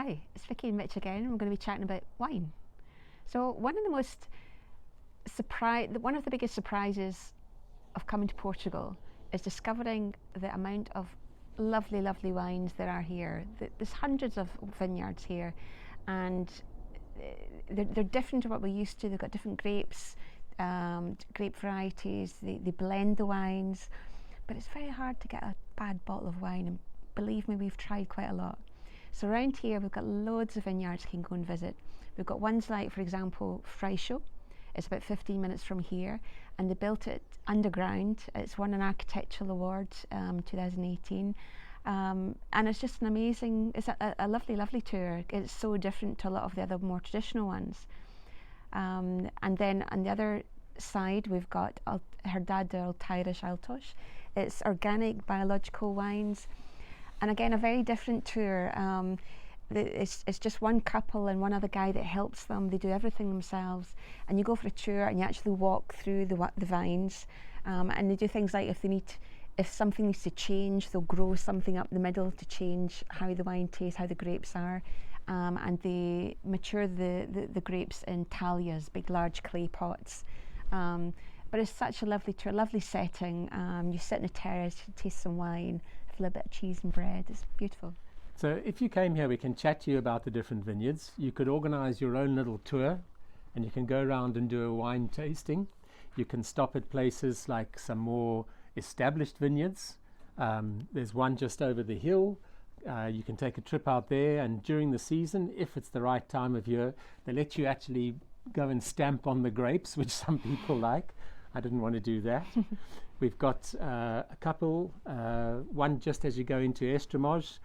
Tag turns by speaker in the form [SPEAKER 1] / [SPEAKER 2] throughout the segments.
[SPEAKER 1] Hi, it's Vicky and Mitch again. We're going to be chatting about wine. So one of the biggest surprises of coming to Portugal is discovering the amount of lovely, lovely wines there are here. There's hundreds of vineyards here, and they're different to what we're used to. They've got different grapes, grape varieties. They blend the wines, but it's very hard to get a bad bottle of wine. And believe me, we've tried quite a lot. So around here we've got loads of vineyards you can go and visit. We've got ones like, for example, Freixo. It's about 15 minutes from here, and they built it underground. It's won an architectural award 2018, and it's just an amazing, it's a lovely, lovely tour. It's so different to a lot of the other more traditional ones. And then on the other side we've got Herdade Alteiras Altos. It's organic biological wines. And again, a very different tour. It's just one couple and one other guy that helps them. They do everything themselves. And you go for a tour and you actually walk through the vines. And they do things like if something needs to change, they'll grow something up the middle to change how the wine tastes, how the grapes are. And they mature the grapes in tallias, big large clay pots. But it's such a lovely tour, lovely setting. You sit in a terrace, you taste some wine, have a little bit of cheese and bread. It's beautiful.
[SPEAKER 2] So if you came here, we can chat to you about the different vineyards. You could organize your own little tour, and you can go around and do a wine tasting. You can stop at places like some more established vineyards. There's one just over the hill. You can take a trip out there, and during the season, if it's the right time of year, they let you actually go and stamp on the grapes, which some people like. I didn't want to do that. We've got a couple, one just as you go into Estremoz,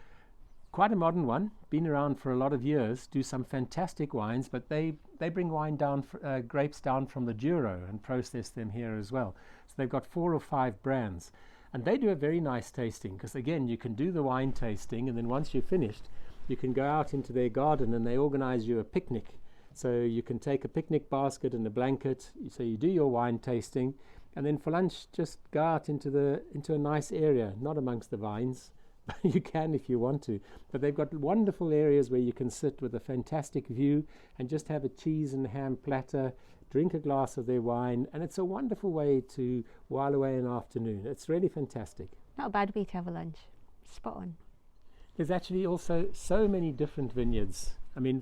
[SPEAKER 2] quite a modern one, been around for a lot of years, do some fantastic wines, but they bring wine down, grapes down from the Douro and process them here as well. So they've got 4 or 5 brands, and they do a very nice tasting, because again, you can do the wine tasting, and then once you're finished, you can go out into their garden and they organize you a picnic. So you can take a picnic basket and a blanket, so you do your wine tasting, and then for lunch just go out into a nice area, not amongst the vines. You can if you want to, but they've got wonderful areas where you can sit with a fantastic view and just have a cheese and ham platter, drink a glass of their wine, and it's a wonderful way to while away an afternoon. It's really fantastic.
[SPEAKER 1] Not a bad way to have a lunch. Spot on.
[SPEAKER 2] There's actually also so many different vineyards. I mean,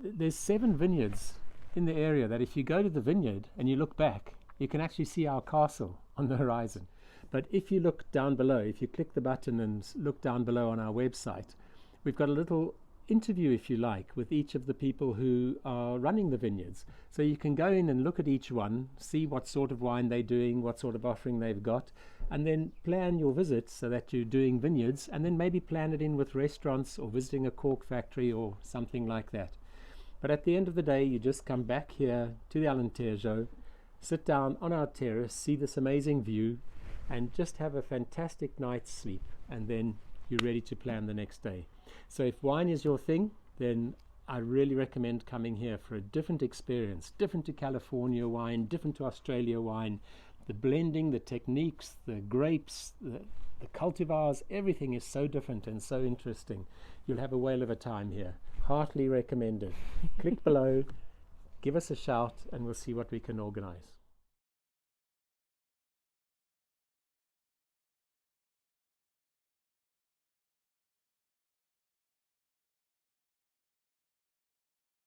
[SPEAKER 2] there's 7 vineyards in the area that if you go to the vineyard and you look back, you can actually see our castle on the horizon. But if you look down below, if you click the button and look down below on our website, we've got a little interview, if you like, with each of the people who are running the vineyards. So you can go in and look at each one, see what sort of wine they're doing, what sort of offering they've got, and then plan your visit so that you're doing vineyards, and then maybe plan it in with restaurants or visiting a cork factory or something like that. But at the end of the day, you just come back here to the Alentejo, sit down on our terrace, see this amazing view, and just have a fantastic night's sleep, and then you're ready to plan the next day. So if wine is your thing, then I really recommend coming here for a different experience, different to California wine, different to Australia wine. The blending, the techniques, the grapes, the cultivars, everything is so different and so interesting. You'll have a whale of a time here. Heartily recommended. Click below, give us a shout, and we'll see what we can organize.